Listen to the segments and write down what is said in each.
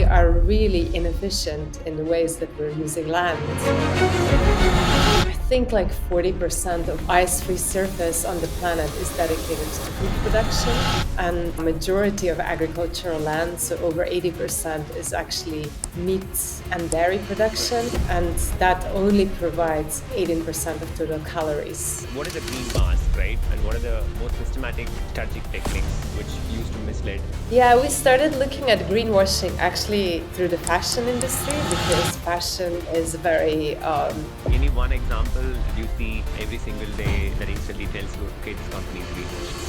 are really inefficient in the ways that we're using land. I think like 40% of ice-free surface on the planet is dedicated to food production, and the majority of agricultural land, so over 80%, is actually meat and dairy production, and that only provides 18% of total calories. What is a green mask, right? And what are the most systematic strategic techniques which used to mislead? Yeah, we started looking at greenwashing actually through the fashion industry, because fashion is very Any one example do you see every single day that instantly tells you, okay, this company is greenwashing?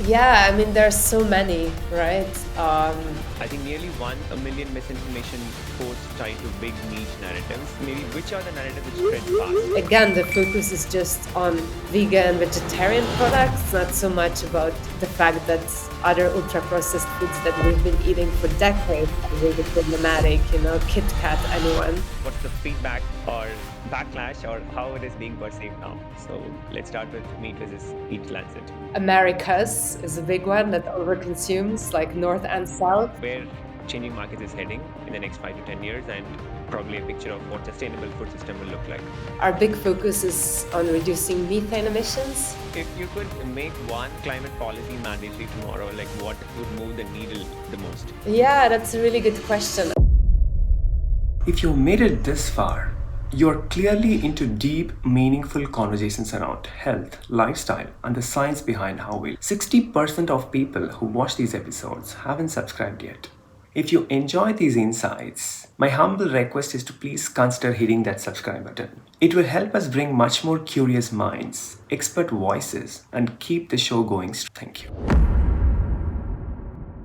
yeah, I mean, there's so many, right? I think nearly 1 million misinformation posts tied to big niche narratives. Maybe which are the narratives which spread fast? Again, the focus is just on vegan, vegetarian products, not so much about the fact that other ultra-processed foods that we've been eating for decades are really problematic, Kit Kat, anyone. What's the feedback or backlash or how it is being perceived now? So let's start with meat versus EAT-Lancet. Americas is a big one that overconsumes, like North and South. Where changing markets is heading in the next 5 to 10 years, and probably a picture of what sustainable food system will look like. Our big focus is on reducing methane emissions. If you could make one climate policy mandatory tomorrow, like what would move the needle the most? Yeah, that's a really good question. If you made it this far, you're clearly into deep, meaningful conversations around health, lifestyle, and the science behind how we. 60% of people who watch these episodes haven't subscribed yet. If you enjoy these insights, my humble request is to please consider hitting that subscribe button. It will help us bring much more curious minds, expert voices, and keep the show going. Thank you.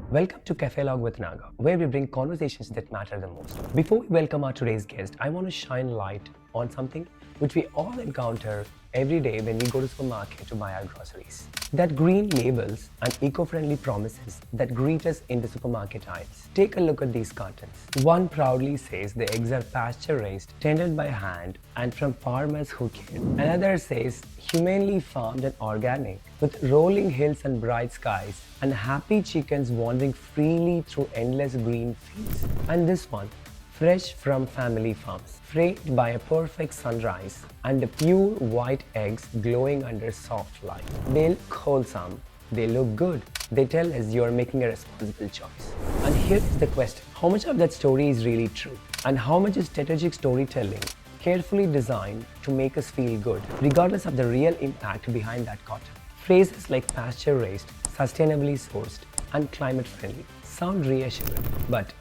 Welcome to Caffelogue with Naga, where we bring conversations that matter the most. Before we welcome our today's guest, I want to shine light on something which we all encounter every day when we go to the supermarket to buy our groceries. That green labels and eco-friendly promises that greet us in the supermarket aisles. Take a look at these cartons. One proudly says the eggs are pasture-raised, tended by hand, and from farmers who care. Another says humanely farmed and organic, with rolling hills and bright skies, and happy chickens wandering freely through endless green fields. And this one, fresh from family farms, framed by a perfect sunrise, and the pure white eggs glowing under soft light. They look wholesome, they look good, they tell us you're making a responsible choice. And here is the question, how much of that story is really true? And how much is strategic storytelling carefully designed to make us feel good, regardless of the real impact behind that cotton? Phrases like pasture-raised, sustainably sourced, and climate-friendly sound reassuring, but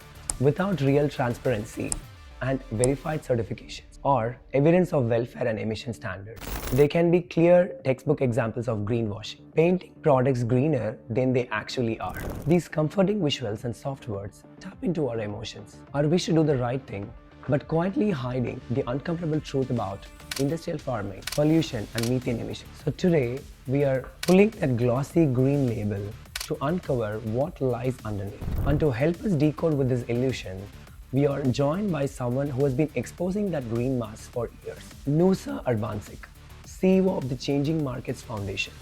without real transparency and verified certifications or evidence of welfare and emission standards, they can be clear textbook examples of greenwashing, painting products greener than they actually are. These comforting visuals and soft words tap into our emotions, our wish to do the right thing, but quietly hiding the uncomfortable truth about industrial farming, pollution, and methane emissions. So today, we are pulling that glossy green label to uncover what lies underneath. And to help us decode with this illusion, we are joined by someone who has been exposing that green mask for years. Nusa Urbancic, CEO of the Changing Markets Foundation,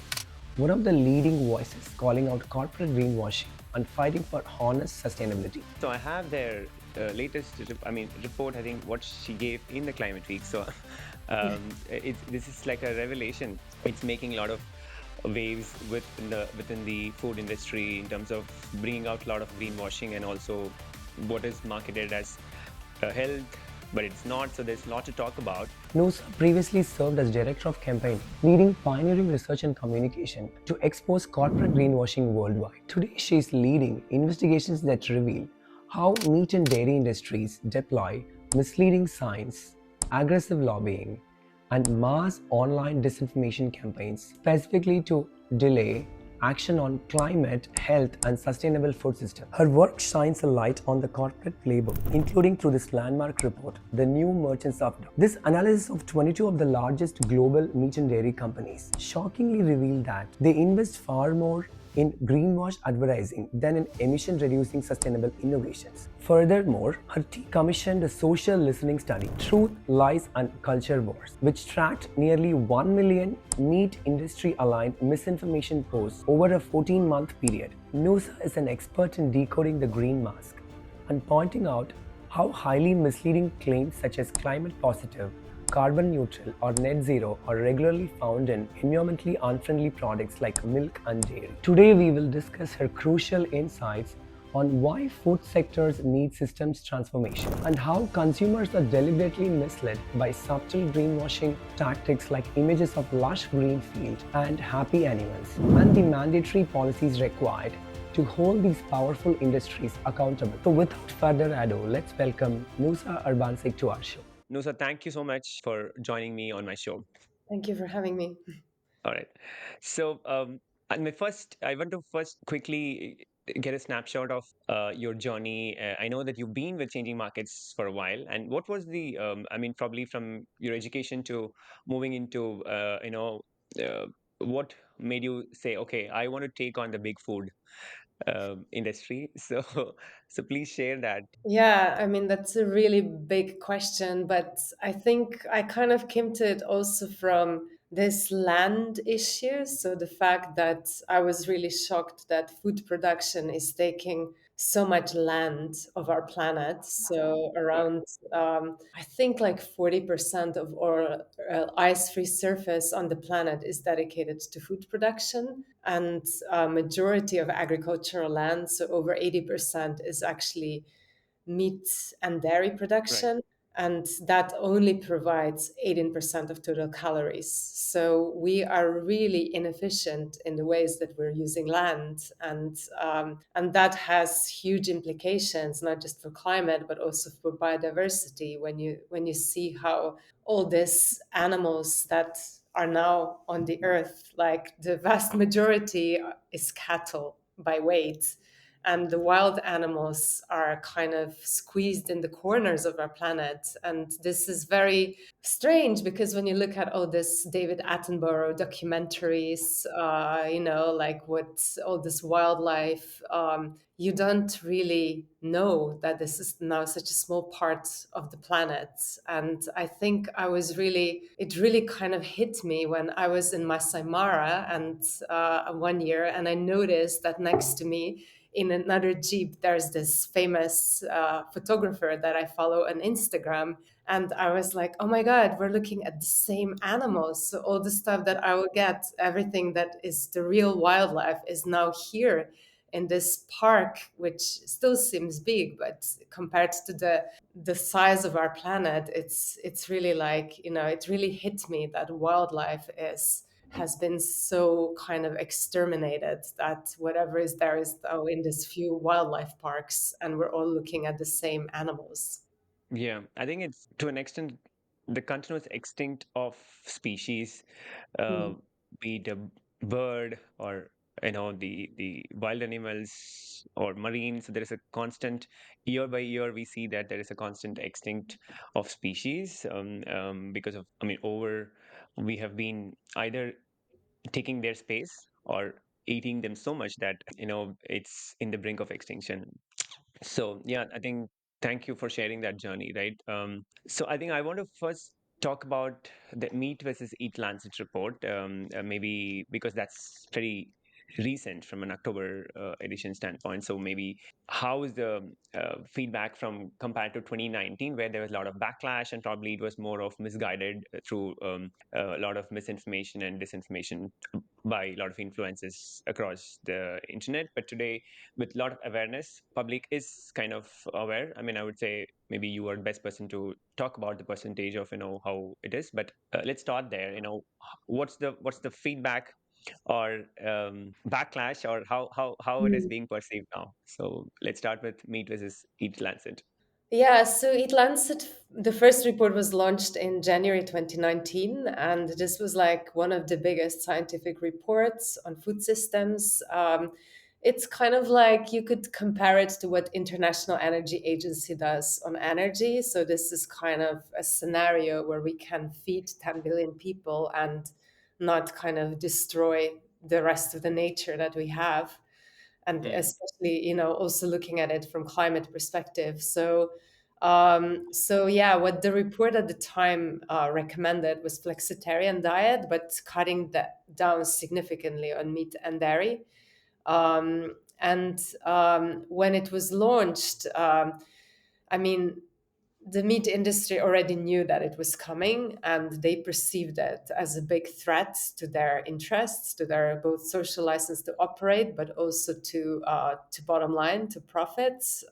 one of the leading voices calling out corporate greenwashing and fighting for honest sustainability. So I have their latest report, I think what she gave in the Climate Week. So this is like a revelation. It's making a lot of waves within the food industry in terms of bringing out a lot of greenwashing and also what is marketed as health, but it's not. So there's a lot to talk about. Nusa previously served as Director of Campaign, leading pioneering research and communication to expose corporate greenwashing worldwide. Today, she is leading investigations that reveal how meat and dairy industries deploy misleading science, aggressive lobbying, and mass online disinformation campaigns specifically to delay action on climate, health, and sustainable food systems. Her work shines a light on the corporate playbook, including through this landmark report, The New Merchants of Doom. This analysis of 22 of the largest global meat and dairy companies shockingly revealed that they invest far more in greenwash advertising than in emission-reducing sustainable innovations. Furthermore, her team commissioned a social listening study, Truth, Lies, and Culture Wars, which tracked nearly 1 million meat industry-aligned misinformation posts over a 14-month period. Nusa is an expert in decoding the green mask and pointing out how highly misleading claims such as climate positive, carbon neutral, or net zero are regularly found in environmentally unfriendly products like milk and dairy. Today, we will discuss her crucial insights on why food sectors need systems transformation and how consumers are deliberately misled by subtle greenwashing tactics like images of lush green fields and happy animals, and the mandatory policies required to hold these powerful industries accountable. So without further ado, let's welcome Nusa Urbancic to our show. Nusa, thank you so much for joining me on my show. Thank you for having me. All right. So, and I want to first quickly get a snapshot of your journey. I know that you've been with changing markets for a while. And what was I mean, probably from your education to moving into, uh, what made you say, okay, I want to take on the big food industry? So please share that. Yeah, I mean, that's a really big question, but I think I kind of came to it also from this land issue. So the fact that I was really shocked that food production is taking so much land of our planet. So around, I think like 40% of our ice-free surface on the planet is dedicated to food production. And majority of agricultural land, so over 80%, is actually meat and dairy Right. production, and that only provides 18% of total calories. So we are really inefficient in the ways that we're using land, and that has huge implications not just for climate but also for biodiversity. When you see how all these animals that are now on the earth, like the vast majority is cattle by weight, and the wild animals are kind of squeezed in the corners of our planet. And this is very strange because when you look at all this David Attenborough documentaries, like what all this wildlife, you don't really know that this is now such a small part of the planet. And I think it really kind of hit me when I was in Masai Mara and 1 year, and I noticed that next to me in another Jeep, there's this famous photographer that I follow on Instagram. And I was like, oh my God, we're looking at the same animals. So all the stuff that I will get, everything that is the real wildlife is now here in this park, which still seems big, but compared to the size of our planet, it's really like, it really hit me that wildlife has been so kind of exterminated that whatever is there is now in these few wildlife parks, and we're all looking at the same animals. Yeah, I think it's to an extent the continuous extinct of species, uh, Mm. be it a bird or the wild animals or marine. So there is a constant year by year we see that there is a constant extinct of species because of over we have been either taking their space or eating them so much that it's in the brink of extinction. So yeah, I think thank you for sharing that journey, right? So I think I want to first talk about the Meat versus Eat Lancet report, maybe because that's pretty recent from an October edition standpoint. So maybe how is the feedback from compared to 2019, where there was a lot of backlash and probably it was more of misguided through a lot of misinformation and disinformation by a lot of influences across the internet. But today, with a lot of awareness, public is kind of aware. I mean, I would say maybe you are the best person to talk about the percentage of how it is. But let's start there. What's the feedback or backlash or how it is Mm. being perceived now? So let's start with Meat versus Eat Lancet. Yeah, so EAT-Lancet, the first report was launched in January 2019, and this was like one of the biggest scientific reports on food systems. It's kind of like you could compare it to what International Energy Agency does on energy. So this is kind of a scenario where we can feed 10 billion people and not kind of destroy the rest of the nature that we have, and Mm, especially also looking at it from climate perspective. So yeah, what the report at the time recommended was flexitarian diet, but cutting that down significantly on meat and dairy. um, And when it was launched, I mean, the meat industry already knew that it was coming, and they perceived it as a big threat to their interests, to their both social license to operate, but also to bottom line, to profits.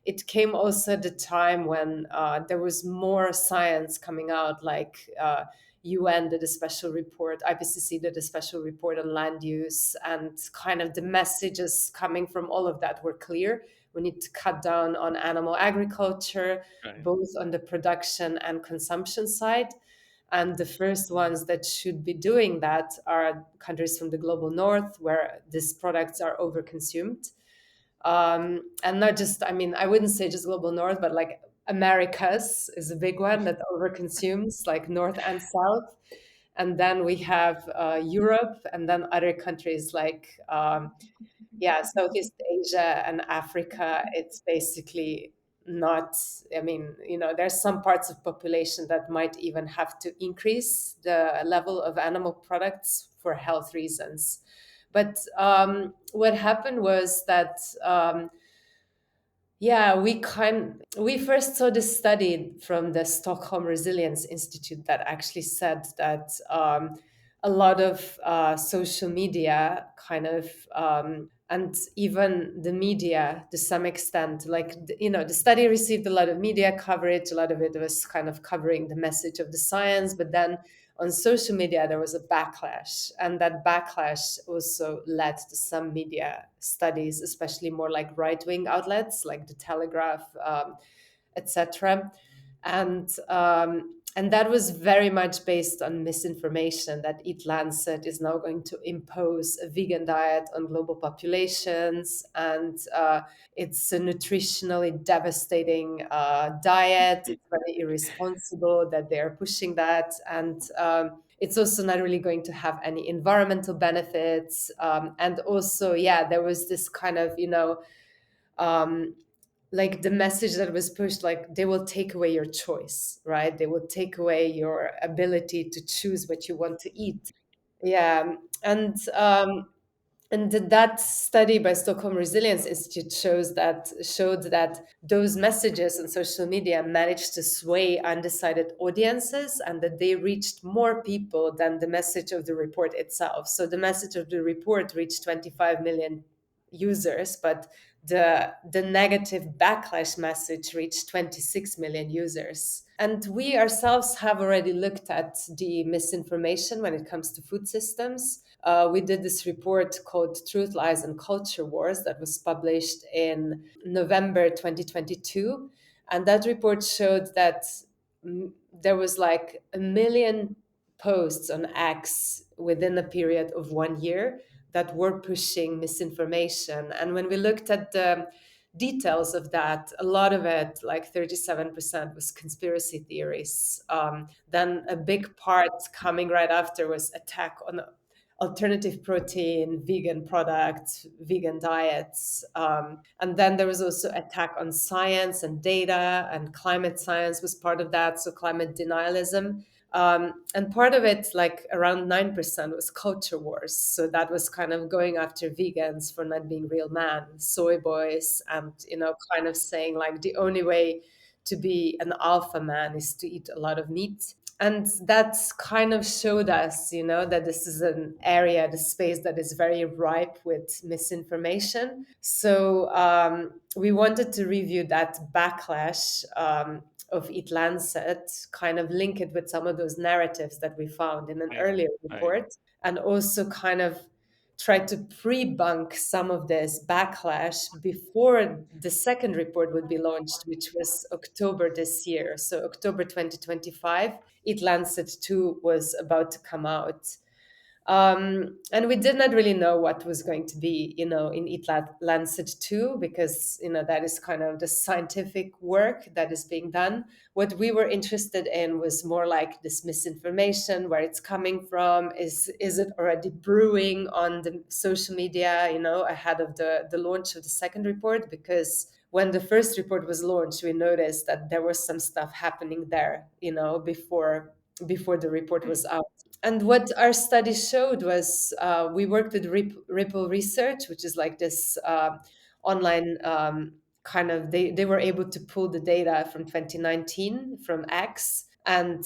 It came also at a time when there was more science coming out, like UN did a special report, IPCC did a special report on land use, and kind of the messages coming from all of that were clear. We need to cut down on animal agriculture, Right. both on the production and consumption side. And the first ones that should be doing that are countries from the global north, where these products are overconsumed. And not just, I mean, I wouldn't say just global north, but like Americas is a big one that overconsumes, like north and south. And then we have Europe, and then other countries like yeah, Southeast Asia and Africa. It's basically not, I mean, there's some parts of population that might even have to increase the level of animal products for health reasons. But what happened was that yeah, we first saw this study from the Stockholm Resilience Institute that actually said that a lot of social media kind of and even the media to some extent, like the study received a lot of media coverage. A lot of it was kind of covering the message of the science, but then on social media there was a backlash, and that backlash also led to some media studies, especially more like right-wing outlets like the Telegraph, etc. And that was very much based on misinformation, that EAT-Lancet is now going to impose a vegan diet on global populations, and it's a nutritionally devastating diet. It's very irresponsible that they are pushing that, and it's also not really going to have any environmental benefits. And also, yeah, there was this kind of, um, like the message that was pushed, like they will take away your choice, right? They will take away your ability to choose what you want to eat. Yeah. And that study by Stockholm Resilience Institute showed that those messages on social media managed to sway undecided audiences, and that they reached more people than the message of the report itself. So the message of the report reached 25 million users, but the negative backlash message reached 26 million users. And we ourselves have already looked at the misinformation when it comes to food systems. We did this report called Truth, Lies, and Culture Wars that was published in November 2022. And that report showed that there was like 1 million posts on X within a period of 1 year that were pushing misinformation. And when we looked at the details of that, a lot of it, like 37%, was conspiracy theories. Then a big part coming right after was attack on alternative protein, vegan products, vegan diets. And then there was also attack on science and data, and climate science was part of that. So climate denialism. And part of it, like around 9%, was culture wars. So that was kind of going after vegans for not being real man, soy boys, and, kind of saying like the only way to be an alpha man is to eat a lot of meat. And that's kind of showed us, that this is an area, the space that is very ripe with misinformation. So we wanted to review that backlash of EAT-Lancet, kind of link it with some of those narratives that we found in an Right. earlier Right. report, and also kind of try to pre-bunk some of this backlash before the second report would be launched, which was October this year. So October 2025, EAT-Lancet 2 was about to come out. And we did not really know what was going to be, in EAT-Lancet 2, because, that is kind of the scientific work that is being done. What we were interested in was more like this misinformation, where it's coming from. Is it already brewing on the social media, ahead of the launch of the second report? Because when the first report was launched, we noticed that there was some stuff happening there, before the report was out. And what our study showed was we worked with Ripple Research, which is like this online kind of, they were able to pull the data from 2019 from X. And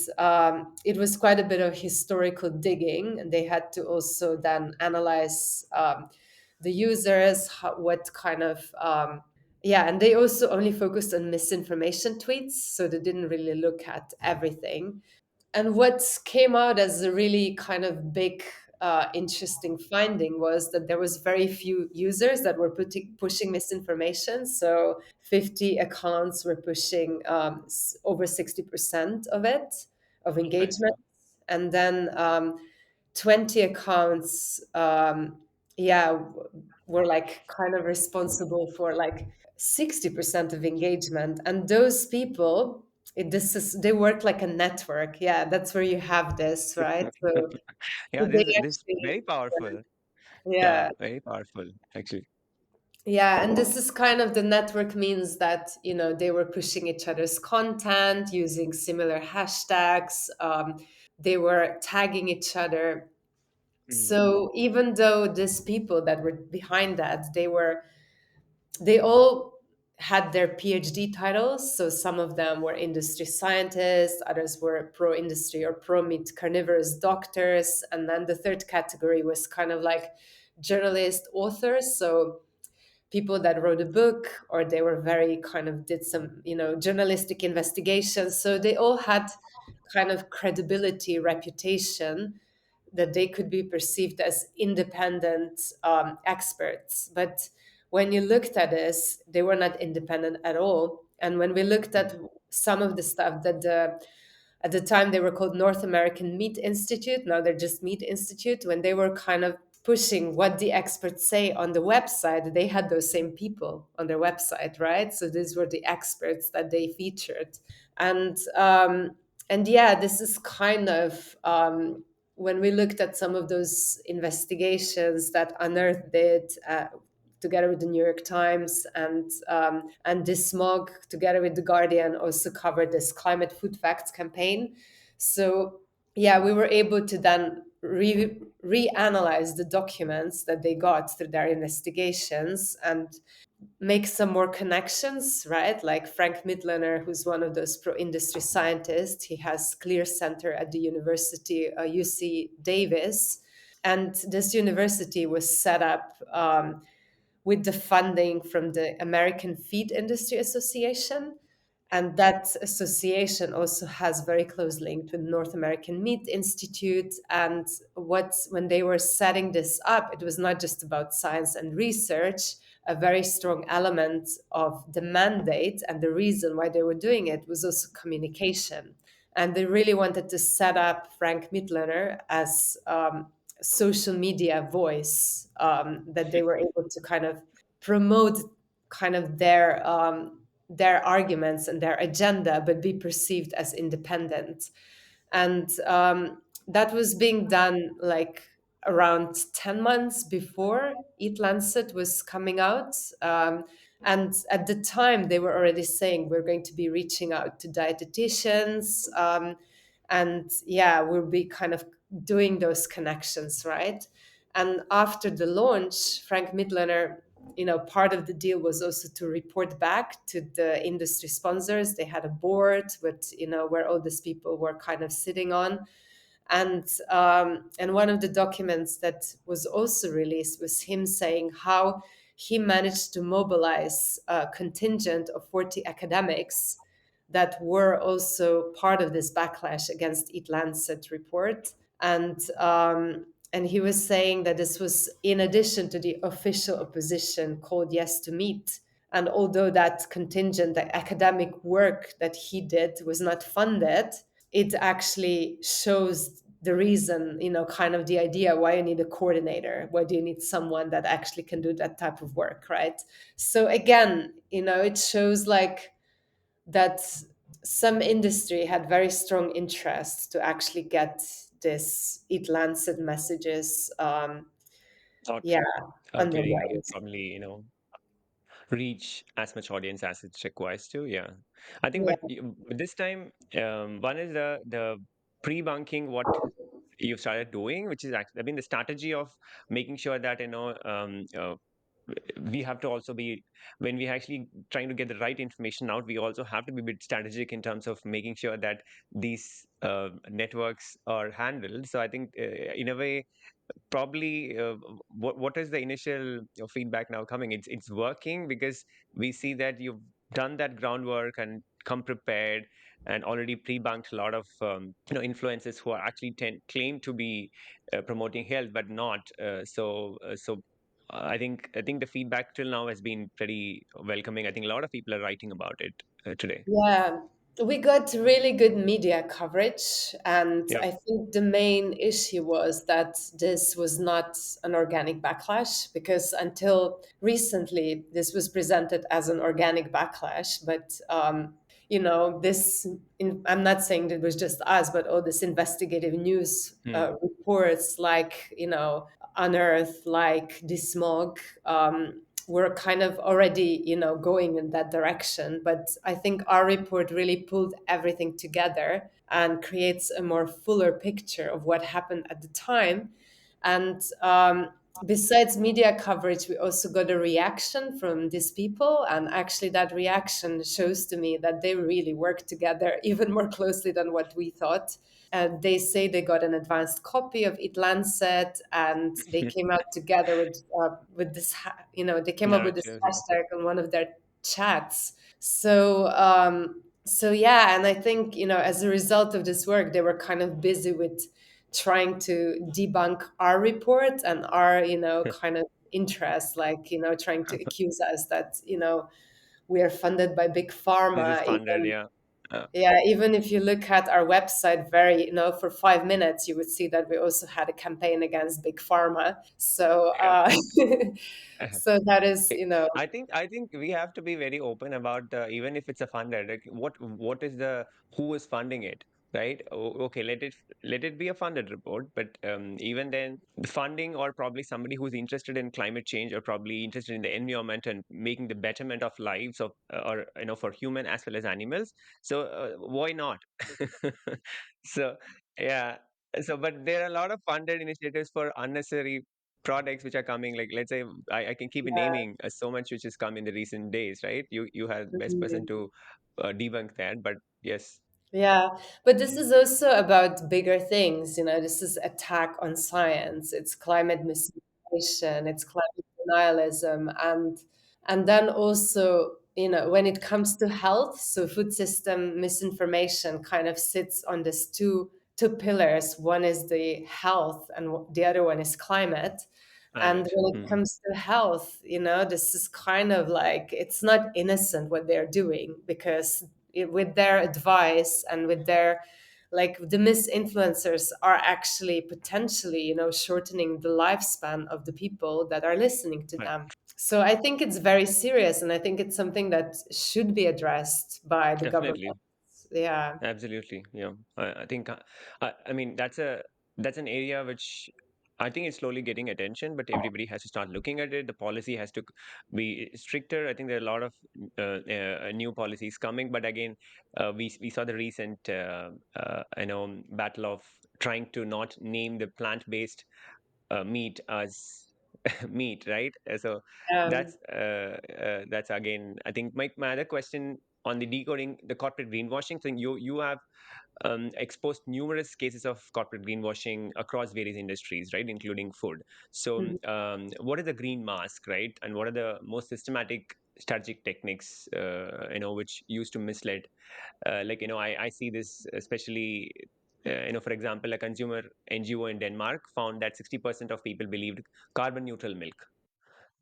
it was quite a bit of historical digging. And they had to also then analyze the users, what kind of, yeah, and they also only focused on misinformation tweets. So they didn't really look at everything. And what came out as a really kind of big, interesting finding was that there was very few users that were pushing misinformation. So 50 accounts were pushing over 60% of it, of Okay. engagement. And then 20 accounts, yeah, were like kind of responsible for like 60% of engagement. And those people, this is, they work like a network. Yeah, that's where you have this, right? So Yeah, they this actually, very powerful. yeah, Yeah, very powerful actually. yeah, and this is kind of, the network means that, you know, they were pushing each other's content using similar hashtags. They were tagging each other. Mm. So even though these people that were behind that, they all had their PhD titles. So some of them were industry scientists, others were pro industry or pro meat carnivorous doctors. And then the third category was kind of like journalist authors. So people that wrote a book, or they were very kind of did some, you know, journalistic investigations. So they all had kind of credibility, reputation, that they could be perceived as independent experts. But when you looked at this, they were not independent at all. And when we looked at some of the stuff that at the time they were called North American Meat Institute, now they're just Meat Institute, when they were kind of pushing what the experts say on the website, they had those same people on their website, right? So these were the experts that they featured. And yeah, this is kind of when we looked at some of those investigations that unearthed it, together with the New York Times, and Dismog together with the Guardian also covered this climate food facts campaign. So yeah, we were able to then reanalyze the documents that they got through their investigations and make some more connections, right? Like Frank Midlaner, who's one of those pro-industry scientists, he has Clear Center at the university, UC Davis. And this university was set up with the funding from the American Feed Industry Association. And that association also has very close link to the North American Meat Institute. And when they were setting this up, it was not just about science and research. A very strong element of the mandate and the reason why they were doing it was also communication. And they really wanted to set up Frank Midlaner as social media voice, that they were able to kind of promote kind of their arguments and their agenda, but be perceived as independent. And that was being done like around 10 months before EAT-Lancet was coming out. And at the time, they were already saying we're going to be reaching out to dietitians. And yeah, we'll be kind of doing those connections, right? And after the launch, Frank Midlaner, you know, part of the deal was also to report back to the industry sponsors. They had a board with, you know, where all these people were kind of sitting on. And one of the documents that was also released was him saying how he managed to mobilize a contingent of 40 academics that were also part of this backlash against EAT-Lancet report. And he was saying that this was in addition to the official opposition called Yes to Meat. And although that contingent, the academic work that he did was not funded, it actually shows the reason, you know, kind of the idea why you need a coordinator, why do you need someone that actually can do that type of work, right? So again, you know, it shows like that some industry had very strong interest to actually get this EAT-Lancet messages, Out yeah, out on the there, rise. probably, reach as much audience as it requires to. Yeah, I think, Yeah. but this time, one is the pre-bunking what you've started doing, which is actually, I mean, the strategy of making sure that we have to also be, when we actually trying to get the right information out, we also have to be a bit strategic in terms of making sure that these networks are handled. So I think in a way, probably what is the initial feedback now coming? It's working because we see that you've done that groundwork and come prepared and already pre-banked a lot of influencers who are actually claim to be promoting health but not. I think the feedback till now has been pretty welcoming. I think a lot of people are writing about it today. Yeah, we got really good media coverage, and Yep. I think the main issue was that this was not an organic backlash, because until recently this was presented as an organic backlash. But I'm not saying that it was just us, but all this investigative news Hmm. reports, like Unearth, like Dismog, were kind of already, going in that direction. But I think our report really pulled everything together and creates a more fuller picture of what happened at the time. And besides media coverage, we also got a reaction from these people. And actually, that reaction shows to me that they really work together even more closely than what we thought. They say they got an advanced copy of EAT-Lancet, and they came out together with this. They came up with this Narrative. hashtag on one of their chats. So yeah, and I think as a result of this work, they were kind of busy with trying to debunk our report and our kind of interest, like trying to accuse us that we are funded by big This is pharma. funded, yeah. Uh, Yeah, even if you look at our website, very, for 5 minutes, you would see that we also had a campaign against big pharma. So, yeah. so that is, I think we have to be very open about even if it's a funder, like what is the who is funding it, right? Okay, let it be a funded report, but even then, the funding or probably somebody who's interested in climate change or probably interested in the environment and making the betterment of lives of or for human as well as animals. So why not? So yeah. So, but there are a lot of funded initiatives for unnecessary products which are coming, like let's say I can keep yeah. naming so much which has come in the recent days, right? You have best person Mhm. to debunk that, but yes. Yeah, but this is also about bigger things. This is attack on science. It's climate misinformation. It's climate denialism, and then also, when it comes to health, so food system misinformation kind of sits on this two pillars. One is the health, and the other one is climate. And Climate. when it Hmm. comes to health, this is kind of like, it's not innocent what they're doing, because with their advice and with their, like, the misinfluencers are actually potentially, shortening the lifespan of the people that are listening to Right. them. So I think it's very serious, and I think it's something that should be addressed by the government. Definitely. Yeah. Absolutely, yeah. I think I mean that's an area which I think is slowly getting attention, but everybody has to start looking at it. The policy has to be stricter. I think there are a lot of new policies coming, but again, we saw the recent battle of trying to not name the plant-based meat as meat, right? So um, that's again, I think my other question on the decoding the corporate greenwashing thing. You have exposed numerous cases of corporate greenwashing across various industries, right, including food. So, mhm, what is the green mask, right, and what are the most systematic strategic techniques, which used to mislead? I see this especially. For example, a consumer NGO in Denmark found that 60% of people believed carbon neutral milk,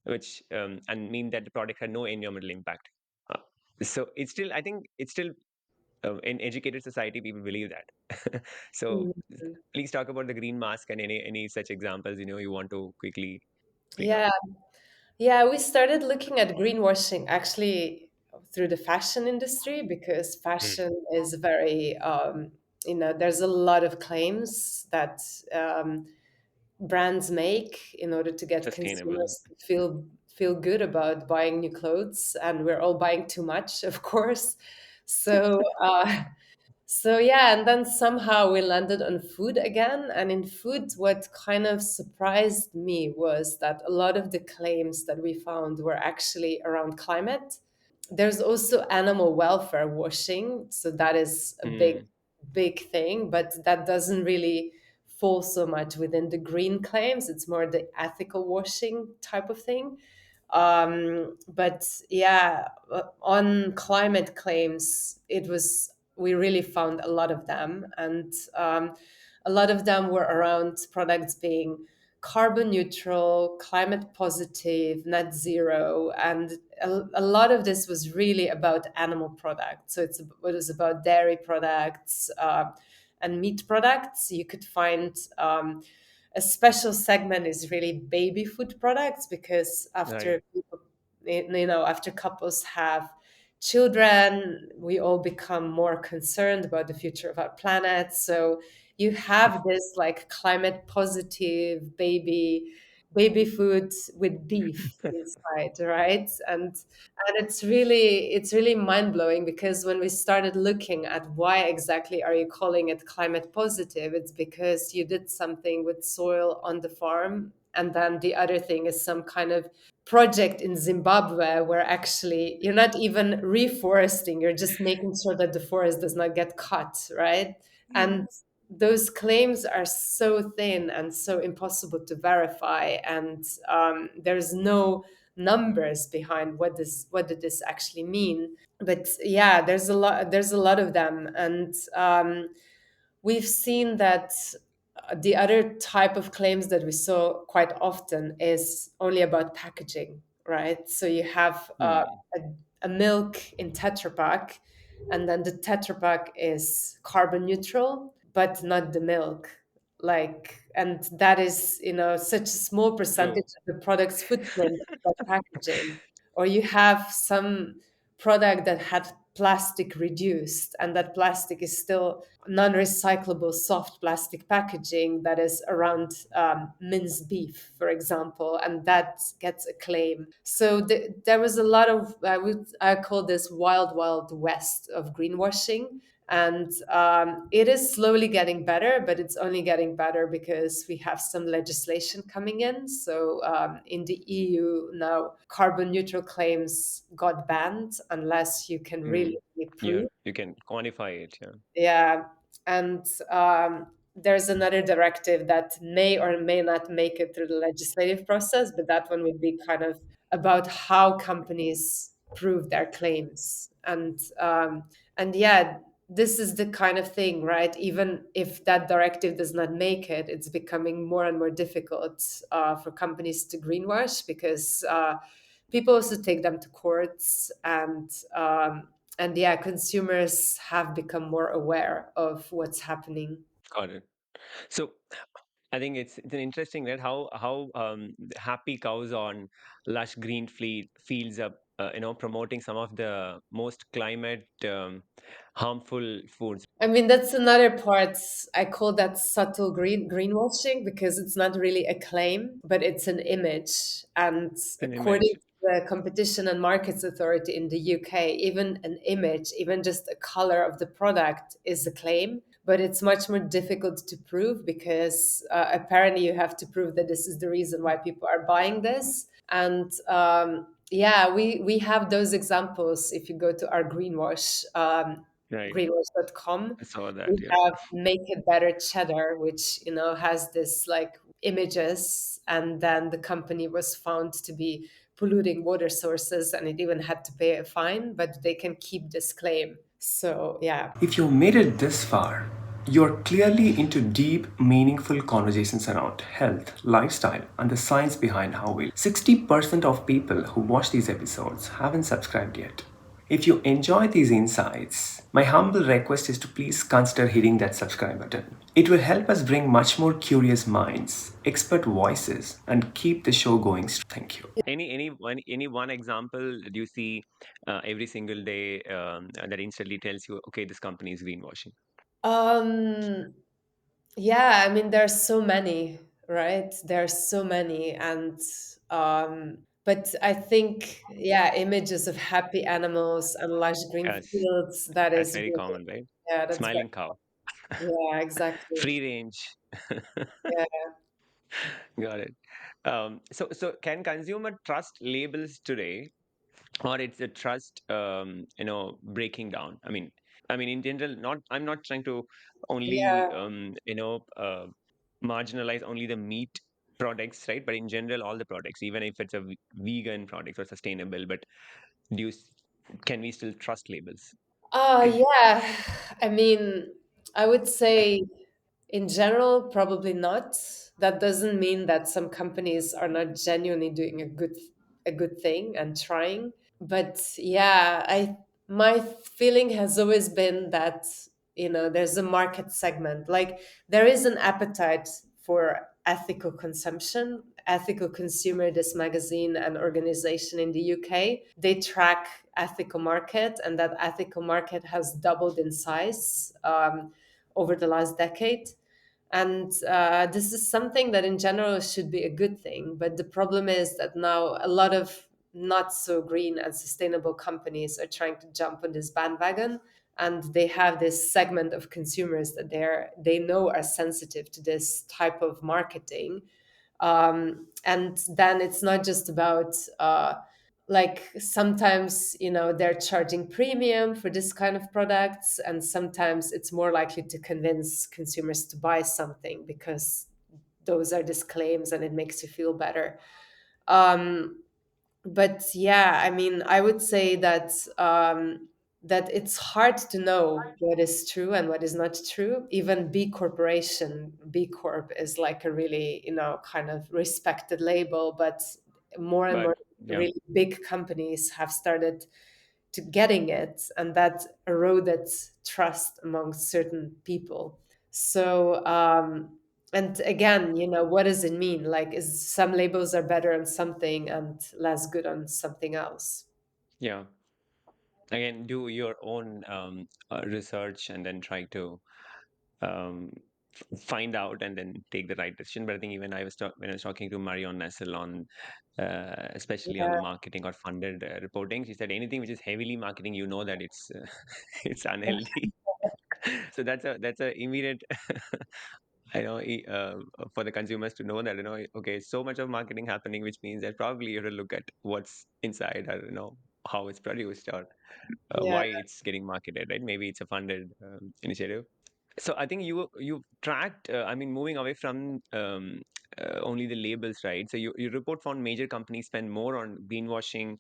which and mean that the product had no environmental impact. Uh, so it's still, I think, it's still in educated society, people believe that. So mhm. please talk about the green mask and any such examples you want to quickly bring up. Yeah. Yeah, we started looking at greenwashing actually through the fashion industry, because Mm. fashion is very, there's a lot of claims that brands make in order to get Sustainable. consumers to feel good about buying new clothes, and we're all buying too much, of course. So So yeah, and then somehow we landed on food again. And in food, what kind of surprised me was that a lot of the claims that we found were actually around climate. There's also animal welfare washing, so that is a Mm, big thing, but that doesn't really fall so much within the green claims. It's more the ethical washing type of thing. But yeah, on climate claims, it was we really found a lot of them, and a lot of them were around products being carbon neutral, climate positive, net zero, and a lot of this was really about animal products. So it was about dairy products and meat products. You could find a special segment is really baby food products because right. after people, after couples have children, we all become more concerned about the future of our planet. So you have this like climate positive baby food with beef inside, right? And it's really mind blowing because when we started looking at why exactly are you calling it climate positive, it's because you did something with soil on the farm, and then the other thing is some kind of project in Zimbabwe where actually you're not even reforesting, you're just making sure that the forest does not get cut, right? And those claims are so thin and so impossible to verify, and there's no numbers behind what did this actually mean. But yeah, there's a lot of them, and we've seen that the other type of claims that we saw quite often is only about packaging, right? So you have Hmm. a milk in Tetra Pak, and then the Tetra Pak is carbon neutral, but not the milk. Like, and that is, such a small percentage True. of the product's footprint of that packaging. Or you have some product that had plastic reduced, and that plastic is still non-recyclable soft plastic packaging that is around minced beef, for example, and that gets a claim. So there was a lot of I call this wild west of greenwashing, and it is slowly getting better, but it's only getting better because we have some legislation coming in. So in the EU now, carbon neutral claims got banned unless you can Mm. really Yeah, prove. you can quantify it. Yeah. Yeah, and there's another directive that may or may not make it through the legislative process, but that one would be kind of about how companies prove their claims. And yeah, this is the kind of thing, right? Even if that directive does not make it, it's becoming more and more difficult for companies to greenwash because people also take them to courts, and yeah, consumers have become more aware of what's happening. Got it. So I think it's an interesting, right? How happy cows on lush green fields are, promoting some of the most climate harmful foods. I mean, that's another part. I call that subtle greenwashing because it's not really a claim, but it's an image. And An according image. to the Competition and Markets Authority in the UK, even an image, even just a color of the product is a claim. But it's much more difficult to prove because apparently you have to prove that this is the reason why people are buying this. And yeah, we have those examples if you go to our Right. greenwash.com. I saw that. We Yeah. have Make It Better Cheddar, which has this like images, and then the company was found to be polluting water sources, and it even had to pay a fine, but they can keep this claim. So yeah. If you made it this far, you're clearly into deep, meaningful conversations around health, lifestyle, and the science behind how we. 60% of people who watch these episodes haven't subscribed yet. If you enjoy these insights, my humble request is to please consider hitting that subscribe button. It will help us bring much more curious minds, expert voices, and keep the show going. Thank you. Any one example do you see every single day that instantly tells you, okay, this company is greenwashing? Um, yeah, I mean, there's so many, right? There's so many, and but I think, yeah, images of happy animals and lush green Yes, fields, that that's is very really, common, right? yeah, that's very, Smiling cow, yeah, exactly. free range. Yeah. Got it. So can consumer trust labels today, or it's a trust, breaking down? I mean, in general, not. I'm not trying to only, Yeah. marginalize only the meat products, right? But in general, all the products, even if it's a vegan product or sustainable, but do you, can we still trust labels? Yeah. I mean, I would say in general, probably not. That doesn't mean that some companies are not genuinely doing a good thing and trying. But yeah, I my feeling has always been that, there's a market segment. Like, there is an appetite for ethical consumption. Ethical Consumer, this magazine and organization in the UK, they track ethical market, and that ethical market has doubled in size over the last decade. And this is something that in general should be a good thing. But the problem is that now a lot of not so green and sustainable companies are trying to jump on this bandwagon. And they have this segment of consumers that they know are sensitive to this type of marketing. And then it's not just about like, sometimes they're charging premium for this kind of products, and sometimes it's more likely to convince consumers to buy something because those are these claims and it makes you feel better. um, but yeah, I mean, I would say that it's hard to know what is true and what is not true. Even B Corp is like a really, kind of respected label, but more and But more yeah, really big companies have started to getting it, and that eroded trust among certain people. So and again, what does it mean? Like, is some labels are better on something and less good on something else? yeah. Again, do your own research and then try to um, find out and then take the right decision. But I think even when I was talking to Marion Nassel on, especially on the Yeah, marketing or funded reporting, she said anything which is heavily marketing, you know that it's it's unhealthy. So that's a immediate, I know, for the consumers to know that, okay, so much of marketing happening, which means that probably you have to look at what's inside, or how it's produced, or yeah, why it's getting marketed, right? Maybe it's a funded initiative. So I think you tracked. Moving away from only the labels, right? So your report found major companies spend more on greenwashing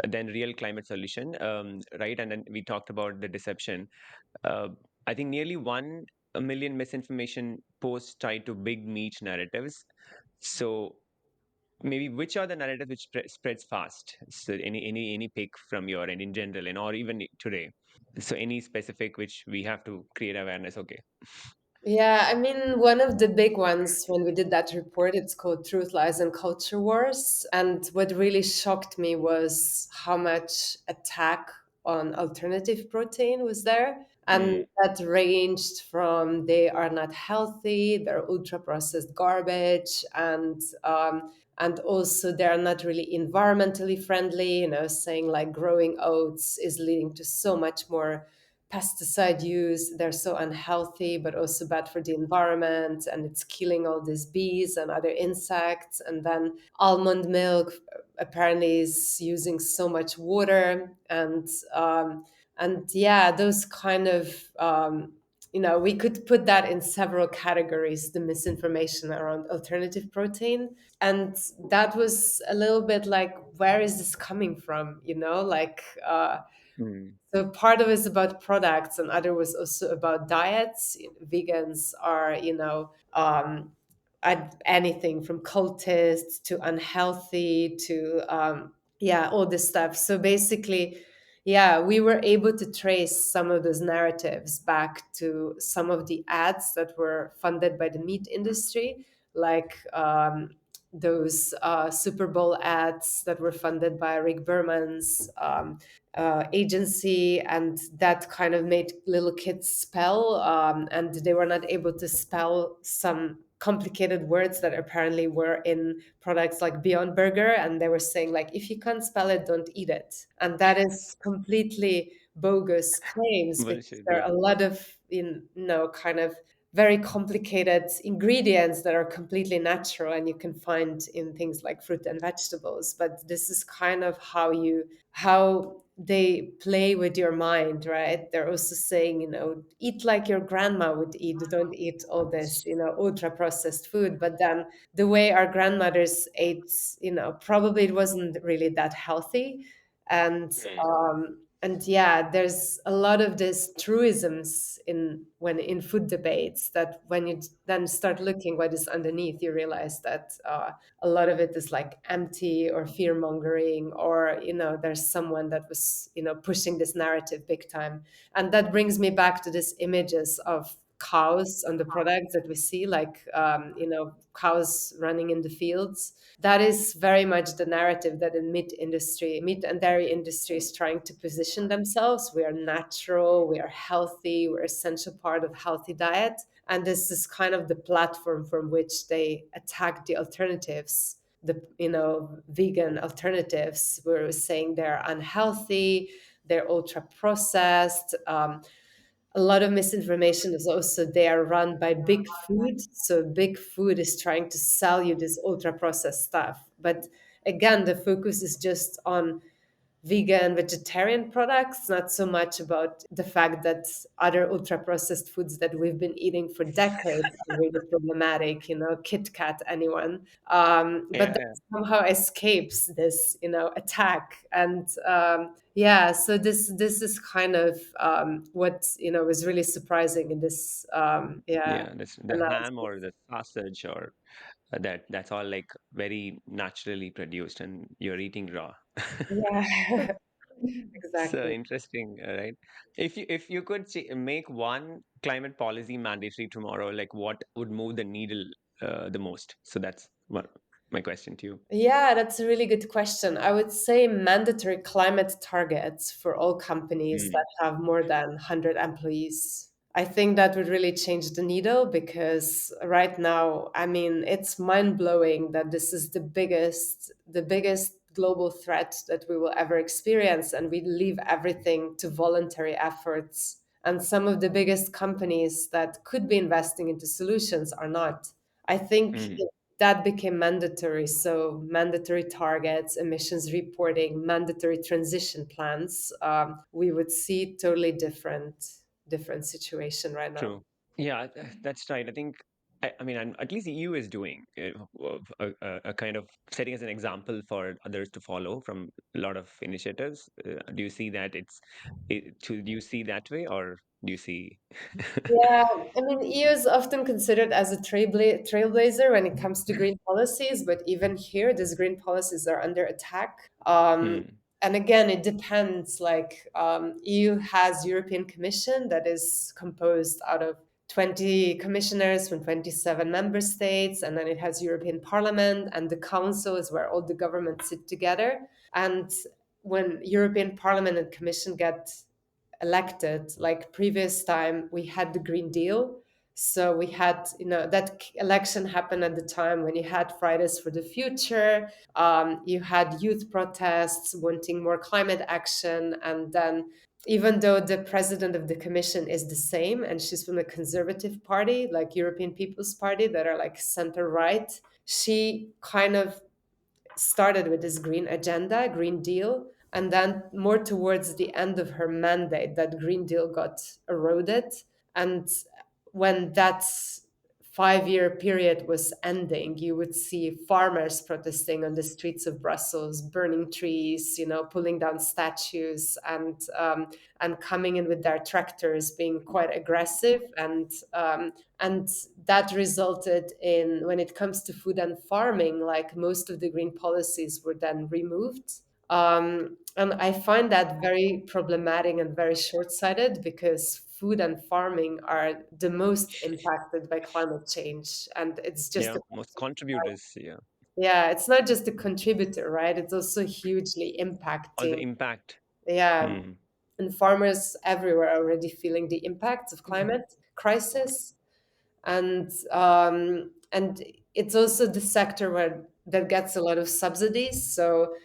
than real climate solution, right? And then we talked about the deception. Uh, I think nearly 1 million misinformation posts tied to big meat narratives. So maybe which are the narratives which spreads fast? So any pick from your end in general, and or even today. So any specific which we have to create awareness. Okay. yeah. I mean, one of the big ones when we did that report, it's called Truth, Lies, and Culture Wars. And what really shocked me was how much attack on alternative protein was there. And Mm, that ranged from they are not healthy, they're ultra processed garbage, and also they're not really environmentally friendly. Saying like growing oats is leading to so much more pesticide use. They're so unhealthy, but also bad for the environment, and it's killing all these bees and other insects. And then almond milk apparently is using so much water, and yeah, those kind of we could put that in several categories, the misinformation around alternative protein. And that was a little bit like, where is this coming from? Like, mm, so part of it is about products, and other was also about diets. Vegans are, anything from cultists to unhealthy to yeah, all this stuff. So basically, yeah, we were able to trace some of those narratives back to some of the ads that were funded by the meat industry, like those Super Bowl ads that were funded by Rick Berman's agency, and that kind of made little kids spell, and they were not able to spell some complicated words that apparently were in products like Beyond Burger, and they were saying like, if you can't spell it, don't eat it. And that is completely bogus claims, because Bullshit. there Yeah. are a lot of, kind of very complicated ingredients that are completely natural and you can find in things like fruit and vegetables. But this is kind of how they play with your mind, right? They're also saying, eat like your grandma would eat, don't eat all this, ultra processed food. But then the way our grandmothers ate, probably it wasn't really that healthy. And yeah, there's a lot of these truisms in food debates, that when you then start looking what is underneath, you realize that a lot of it is like empty or fear mongering, or there's someone that was pushing this narrative big time. And that brings me back to these images of cows on the products that we see, like cows running in the fields. That is very much the narrative that the meat and dairy industry is trying to position themselves. We are natural, we are healthy, we're essential part of healthy diet. And this is kind of the platform from which they attack the alternatives, the vegan alternatives. We're saying they're unhealthy, they're ultra processed. A lot of misinformation is also, they are run by big food. So big food is trying to sell you this ultra processed stuff. But again, the focus is just on vegan, vegetarian products, not so much about the fact that other ultra processed foods that we've been eating for decades are really problematic, Kit Kat, anyone. But Yeah. that somehow escapes this, attack. And yeah, so this is kind of what, was really surprising in this, yeah, Yeah. This the ham or analysis. the sausage or that's all like very naturally produced, and you're eating raw. Yeah, So exactly. interesting, right? If you could make one climate policy mandatory tomorrow, like what would move the needle the most? So that's what my question to you. Yeah, that's a really good question. I would say mandatory climate targets for all companies Mm. that have more than 100 employees. I think that would really change the needle, because right now, I mean, it's mind-blowing that this is the biggest global threat that we will ever experience, and we leave everything to voluntary efforts. And some of the biggest companies that could be investing into solutions are not. I think Mm. that became mandatory. So mandatory targets, emissions reporting, mandatory transition plans. We would see totally different situation right now. True. Yeah, that's right. I think, I mean, at least the EU is doing a kind of setting as an example for others to follow from a lot of initiatives. Do you see that do you see that way, or do you see? Yeah, I mean, EU is often considered as a trailblazer when it comes to green policies, but even here, these green policies are under attack. Hmm. And again, it depends. Like, EU has European Commission that is composed out of 20 commissioners from 27 member states, and then it has European Parliament, and the Council is where all the governments sit together. And when European Parliament and Commission get elected, like previous time we had the Green Deal. So we had, that election happened at the time when you had Fridays for the Future. You had youth protests wanting more climate action. And then, even though the president of the commission is the same and she's from the Conservative Party, like European People's Party, that are like center right, she kind of started with this green agenda, Green Deal, and then more towards the end of her mandate, that Green Deal got eroded. And when that 5-year period was ending, you would see farmers protesting on the streets of Brussels, burning trees, pulling down statues, and coming in with their tractors, being quite aggressive. And that resulted in, when it comes to food and farming, like most of the green policies were then removed. And I find that very problematic and very short-sighted, because food and farming are the most impacted by climate change. And it's just Yeah, most contributors. Yeah, yeah, it's not just a contributor, right? It's also hugely all the impacting. impact. Yeah, Hmm. and farmers everywhere are already feeling the impacts of climate crisis. And and it's also the sector where that gets a lot of subsidies. So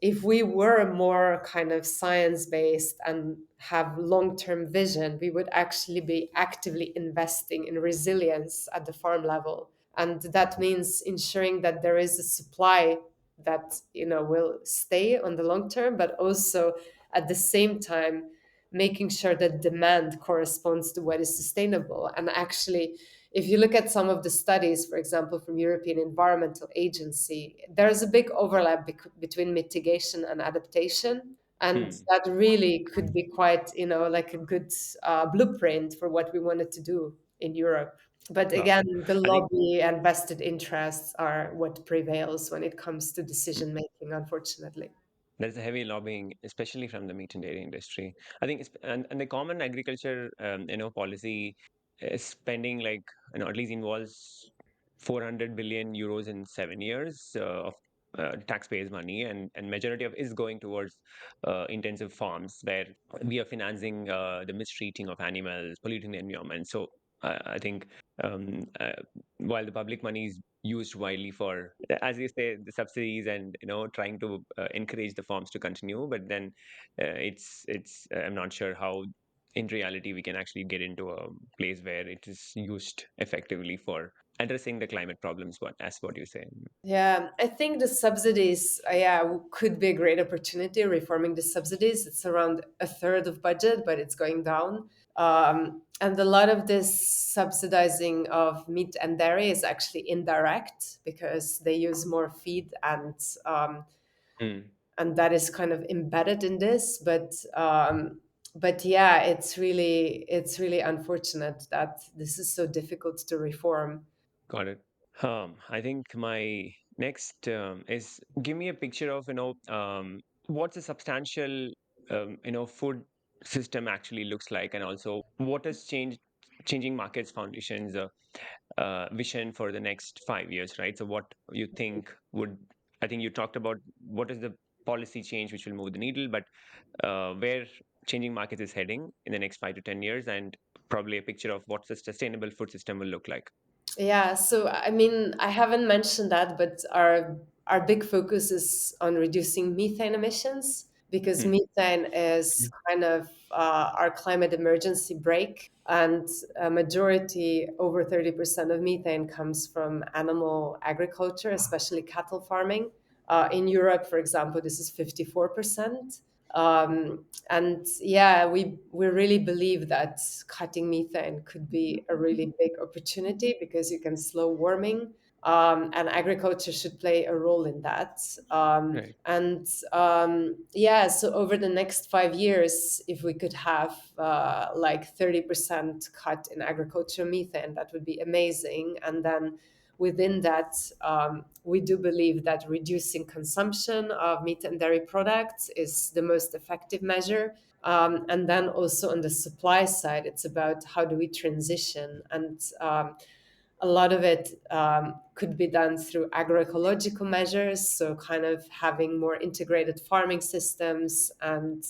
if we were more kind of science based and have long term vision, we would actually be actively investing in resilience at the farm level. And that means ensuring that there is a supply that will stay on the long term, but also at the same time making sure that demand corresponds to what is sustainable. And actually, if you look at some of the studies, for example, from European Environmental Agency, there's a big overlap between mitigation and adaptation. And Hmm. that really could be quite, like a good blueprint for what we wanted to do in Europe. But Wow. again, the I think lobby and vested interests are what prevails when it comes to decision making, unfortunately. there's a heavy lobbying, especially from the meat and dairy industry. I think, and the common agriculture, policy is spending like, at least involves 400 billion euros in 7 years of taxpayers' money, and majority of is going towards intensive farms where we are financing the mistreating of animals, polluting the environment. So I think um, uh, while the public money is used widely for, as you say, the subsidies and trying to encourage the farms to continue, but then it's I'm not sure how in reality we can actually get into a place where it is used effectively for addressing the climate problems, what you say. Yeah, I think the subsidies, yeah, could be a great opportunity. Reforming the subsidies, it's around a third of budget, but it's going down. And a lot of this subsidizing of meat and dairy is actually indirect because they use more feed, um, Mm, and that is kind of embedded in this. But yeah, it's really unfortunate that this is so difficult to reform. got it. I think my next is give me a picture of what's a substantial food system actually looks like, and also what has changing markets foundations vision for the next 5 years, right? So what you think would, I think you talked about what is the policy change which will move the needle, but where changing markets is heading in the next 5 to 10 years, and probably a picture of what the sustainable food system will look like. Yeah, so I mean, I haven't mentioned that, but our big focus is on reducing methane emissions because Hmm. methane is kind of our climate emergency brake, and a majority, over 30% of methane comes from animal agriculture, especially cattle farming. In Europe, for example, this is 54%. And yeah, we really believe that cutting methane could be a really big opportunity because you can slow warming, and agriculture should play a role in that. Right. And yeah, so over the next 5 years, if we could have like 30% cut in agriculture methane, that would be amazing. And then within that, we do believe that reducing consumption of meat and dairy products is the most effective measure. And then also on the supply side, it's about how do we transition. And a lot of it could be done through agroecological measures, so kind of having more integrated farming systems, and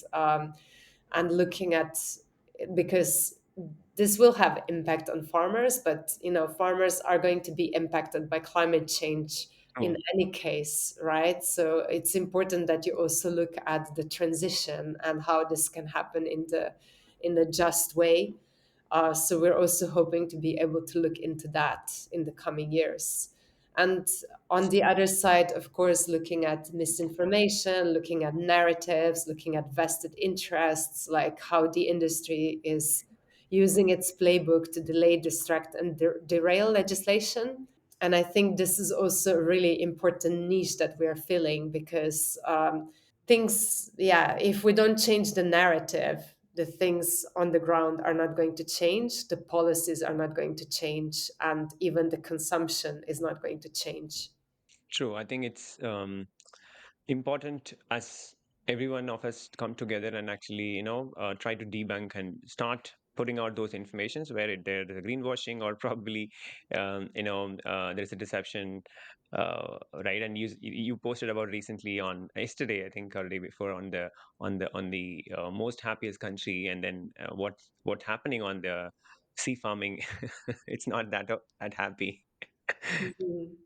looking at, because this will have impact on farmers, but farmers are going to be impacted by climate change in Oh, any case, right? So it's important that you also look at the transition and how this can happen in the just way. So we're also hoping to be able to look into that in the coming years. And on the other side, of course, looking at misinformation, looking at narratives, looking at vested interests, like how the industry is using its playbook to delay, distract, and derail legislation. And I think this is also a really important niche that we are filling because things, yeah, if we don't change the narrative, the things on the ground are not going to change, the policies are not going to change, and even the consumption is not going to change. true. I think it's important as every one of us come together and actually try to debunk and start putting out those informations where there's a greenwashing, or probably there's a deception, right? And you posted about recently on yesterday, I think, or the day before, on the most happiest country, and then what's happening on the sea farming. It's not that happy. Mhm.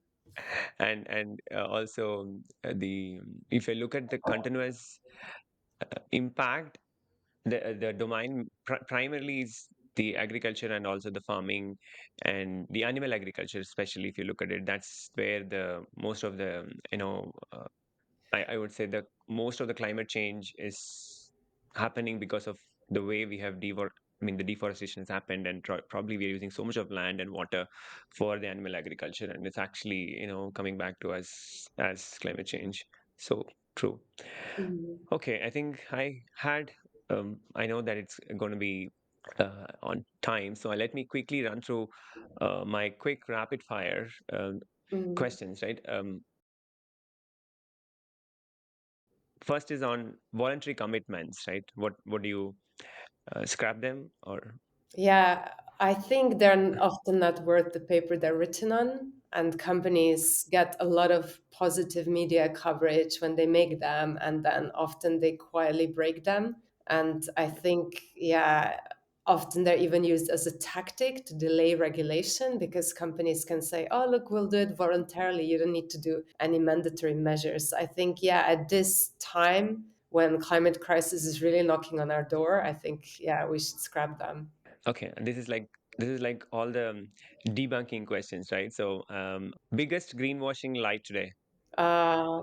And also the if I look at the continuous impact, the domain primarily is the agriculture and also the farming and the animal agriculture, especially if you look at it. That's where the most of the I would say the most of the climate change is happening because of the way we have the deforestation has happened, and probably we are using so much of land and water for the animal agriculture, and it's actually coming back to us as climate change. So true. Mhm. Okay, I think I know that it's going to be on time, so let me quickly run through my quick rapid fire Mhm. questions, right? First is on voluntary commitments, right? What do you scrap them or? Yeah, I think they're often not worth the paper they're written on, and companies get a lot of positive media coverage when they make them, and then often they quietly break them. And I think, yeah, often they're even used as a tactic to delay regulation because companies can say, oh, look, we'll do it voluntarily. You don't need to do any mandatory measures. I think, yeah, at this time, when climate crisis is really knocking on our door, I think, yeah, we should scrap them. Okay, and this is like all the debunking questions, right? So biggest greenwashing lie today.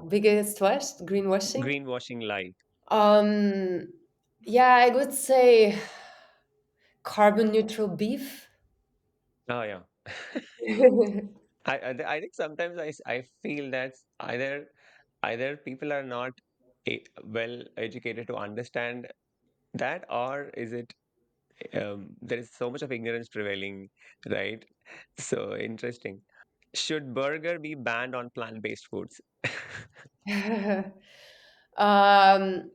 Biggest what? Greenwashing? Greenwashing lie. Um, yeah, I would say carbon neutral beef. Oh yeah. I think sometimes I feel that either people are not well educated to understand that, or is it there is so much of ignorance prevailing, right? So interesting. Should burger be banned on plant-based foods? um,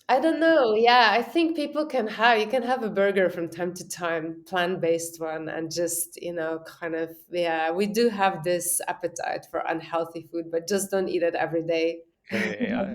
I don't know. Yeah, I think people can have, you can have a burger from time to time, plant-based one, and just, kind of, yeah, we do have this appetite for unhealthy food, but just don't eat it every day. Every day, yeah.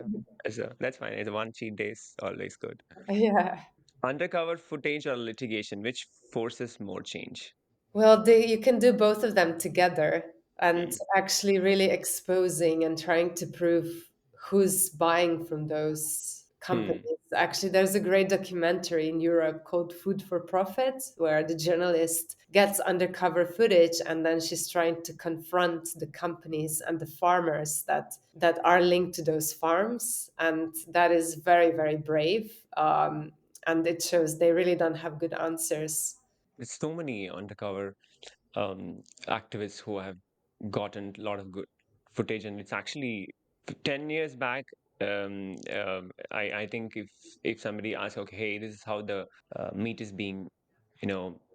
So that's fine. It's one cheat day is always good. Yeah. Undercover footage or litigation, which forces more change? Well, you can do both of them together and Mm. actually really exposing and trying to prove who's buying from those companies. Hmm. Actually, there's a great documentary in Europe called Food for Profit, where the journalist gets undercover footage and then she's trying to confront the companies and the farmers that are linked to those farms. And that is very, very brave. And it shows they really don't have good answers. There's so many undercover activists who have gotten a lot of good footage, and it's actually 10 years back. I think if somebody asks, okay, hey, this is how the meat is being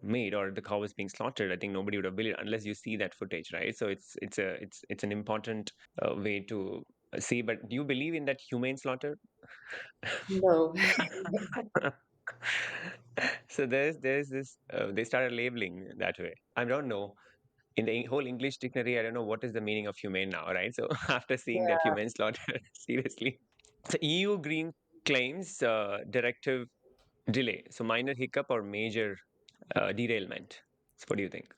made, or the cow is being slaughtered, I think nobody would have believed it unless you see that footage, right? So it's an important way to see. But do you believe in that humane slaughter? No. So there's this they started labeling that way. I don't know, in the whole English dictionary, I don't know what is the meaning of humane now, right? So after seeing that humane slaughter, seriously. So EU green claims directive delay, so minor hiccup or major derailment. So what do you think?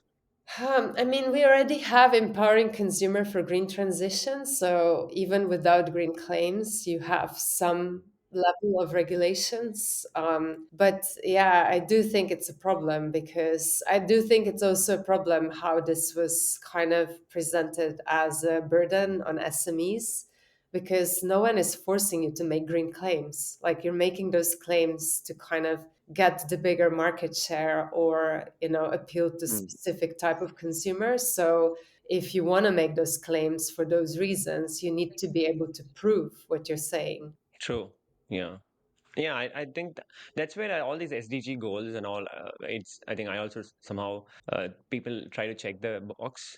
I mean, we already have empowering consumer for green transition. So even without green claims, you have some level of regulations. But yeah, I do think it's a problem because I do think it's also a problem how this was kind of presented as a burden on SMEs because no one is forcing you to make green claims. Like you're making those claims to kind of get the bigger market share or appeal to Hmm. specific type of consumers. So if you want to make those claims for those reasons, you need to be able to prove what you're saying. True. Yeah. Yeah, I think that's where all these SDG goals and all. It's I think I also somehow people try to check the box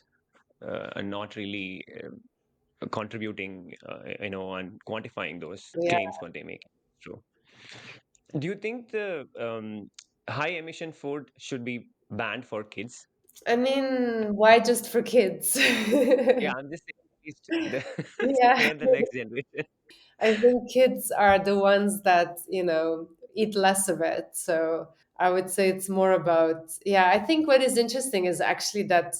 and not really contributing, and quantifying those Yeah. claims what they make. True. Do you think the high emission food should be banned for kids? I mean, why just for kids? Yeah, I'm just saying at least Yeah. they're the next generation. I think kids are the ones that, eat less of it. So I would say it's more about, yeah, I think what is interesting is actually that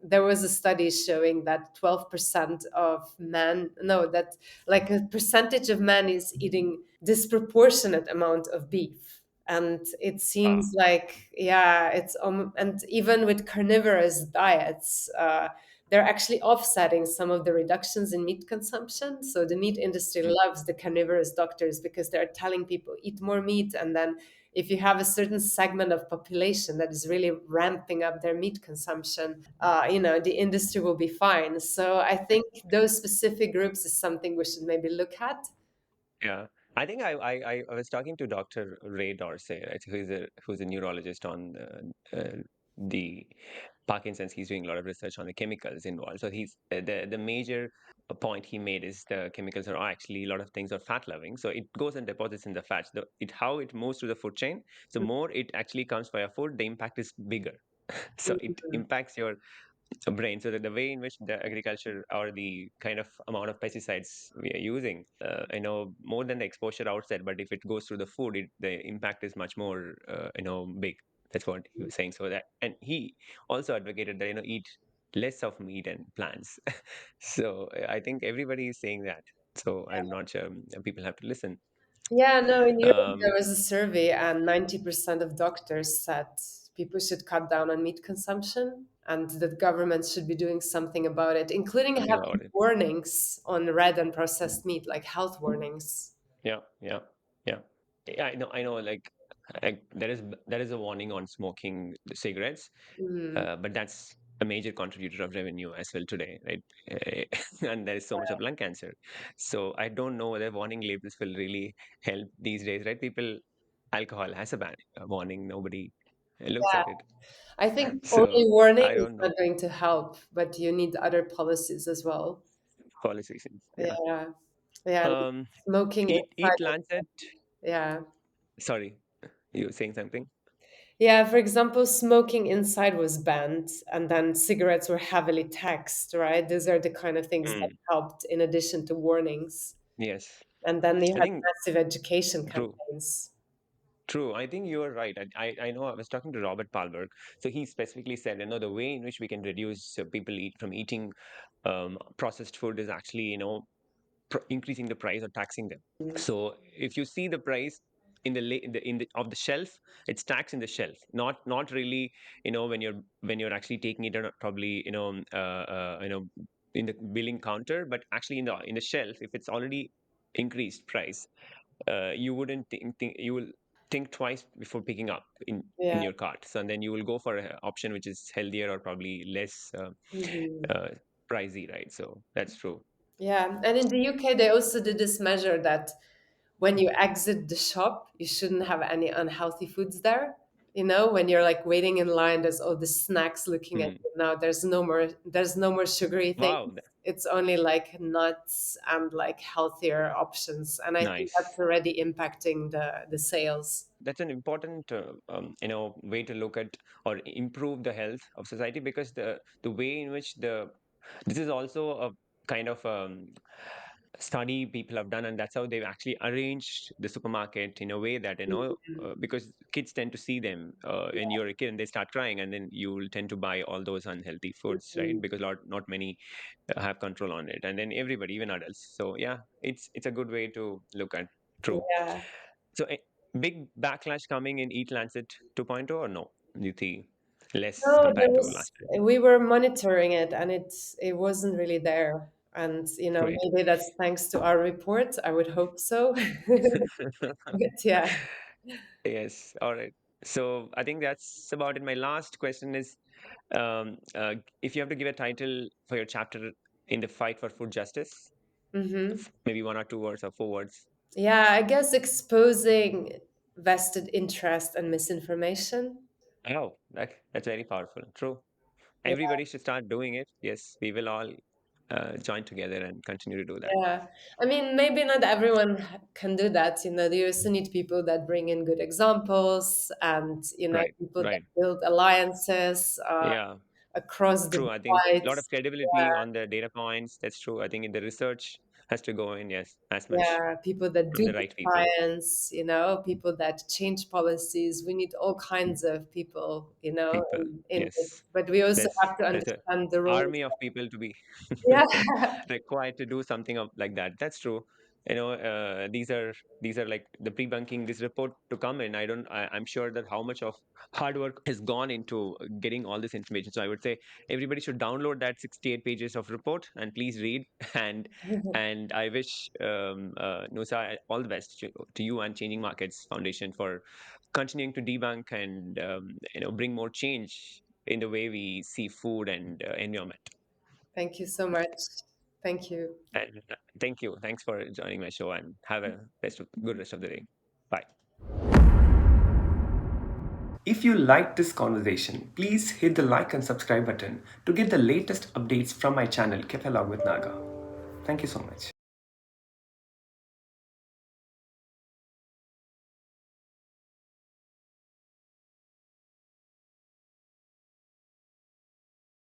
there was a study showing that 12% of men, no, that like a percentage of men is eating disproportionate amount of beef. And it Wow. seems like, yeah, and even with carnivorous diets, they're actually offsetting some of the reductions in meat consumption. So the meat industry Mm. loves the carnivorous doctors because they're telling people eat more meat, and then if you have a certain segment of population that is really ramping up their meat consumption, the industry will be fine. So I think those specific groups is something we should maybe look at. Yeah, I think I was talking to Dr. Ray Dorsey, right, who's a neurologist on the Parkinson's. He's doing a lot of research on the chemicals involved. So he's the major point he made is the chemicals are actually a lot of things are fat loving. So it goes and deposits in the fats. How it moves through the food chain. So more it actually comes via food, the impact is bigger. So it Mhm. impacts your brain. So that the way in which the agriculture or the kind of amount of pesticides we are using, I know more than the exposure outside, but if it goes through the food, the impact is much more, big. That's what he was saying. So that, and he also advocated that eat less of meat and plants. So I think everybody is saying that. So I'm not sure people have to listen. Yeah, no, in Europe there Um, was a survey, and 90% of doctors said people should cut down on meat consumption and that governments should be doing something about it, including Something having about it. warnings on red and processed meat, like health warnings. Yeah, yeah, yeah. Yeah, I know. I know. There is a warning on smoking the cigarettes, Mm, but that's a major contributor of revenue as well today, right? And there is so much of lung cancer. So I don't know whether warning labels will really help these days, right? Alcohol has a ban a warning. Nobody looks yeah, at it. I think only So warning I is don't not know going to help, but you need other policies as well. policies. Yeah. Yeah, yeah, Um. smoking inside. Lancet. Yeah. Sorry, you were saying something. Yeah, for example, smoking inside was banned, and then cigarettes were heavily taxed, right? These are the kind of things that Mm, helped in addition to warnings. yes, And then they I had think massive education true. campaigns. True. I think you are right. I know I was talking to Robert Palberg. So he specifically said, the way in which we can reduce people from eating processed food is actually, increasing the price or taxing them. So if you see the price in the of the shelf, it's taxed in the shelf, not really, when you're actually taking it, or probably, in the billing counter, but actually in the shelf, if it's already increased price, you wouldn't you will think twice before picking up in Yeah. your cart. So and then you will go for an option which is healthier or probably less Mhm. uh, pricey, right? So that's true. Yeah. And in the UK, they also did this measure that when you exit the shop, you shouldn't have any unhealthy foods there. When you're like waiting in line, there's all the snacks looking at Hmm. you. Now there's no more sugary things. Wow, It's only like nuts and like healthier options. And I think that's nice. already impacting the sales. That's an important way to look at or improve the health of society, because the way in which the this is also a kind of study people have done, and that's how they've actually arranged the supermarket in a way that, because kids tend to see them when you're a kid and they start crying, and then you will tend to buy all those unhealthy foods, right? Mhm. Because not many have control on it, and then everybody, even adults. So yeah, it's a good way to look at. True. Yeah. So big backlash coming in EAT-Lancet 2.0, or no? You think less No, compared to last time? we were monitoring it, and it wasn't really there. And Great. maybe that's thanks to our report. I would hope so. But yeah. Yes. All right. So I think that's about it. My last question is, if you have to give a title for your chapter in the fight for food justice, Hmm. maybe one or two words or four words. Yeah, I guess exposing vested interest and misinformation. Oh, that's very powerful. True. Yeah, Everybody should start doing it. Yes, we will all join together and continue to do that. yeah. I mean, maybe not everyone can do that. You also need people that bring in good examples, and Right. people that Right. build alliances Yeah. across the True. I think a lot of divides. credibility on the data points. That's true. I think in the research, has to go in, yes, as much Yeah, people that from do the the right people. science, people that change policies. We need all kinds of people, People, in it. yes. But we also There's have to there's a understand the roles. army of people to be Yeah. required to do something of like that. That's true. These are like the pre-bunking this report to come in. I'm sure that how much of hard work has gone into getting all this information. So I would say everybody should download that 68 pages of report and please read. And I wish Nusa all the best to you and Changing Markets Foundation for continuing to debunk and bring more change in the way we see food and environment. Thank you so much. Thank you. And thank you. Thanks for joining my show and have a good rest of the day. Bye. If you liked this conversation, please hit the like and subscribe button to get the latest updates from my channel, Caffelogue with Naga. Thank you so much.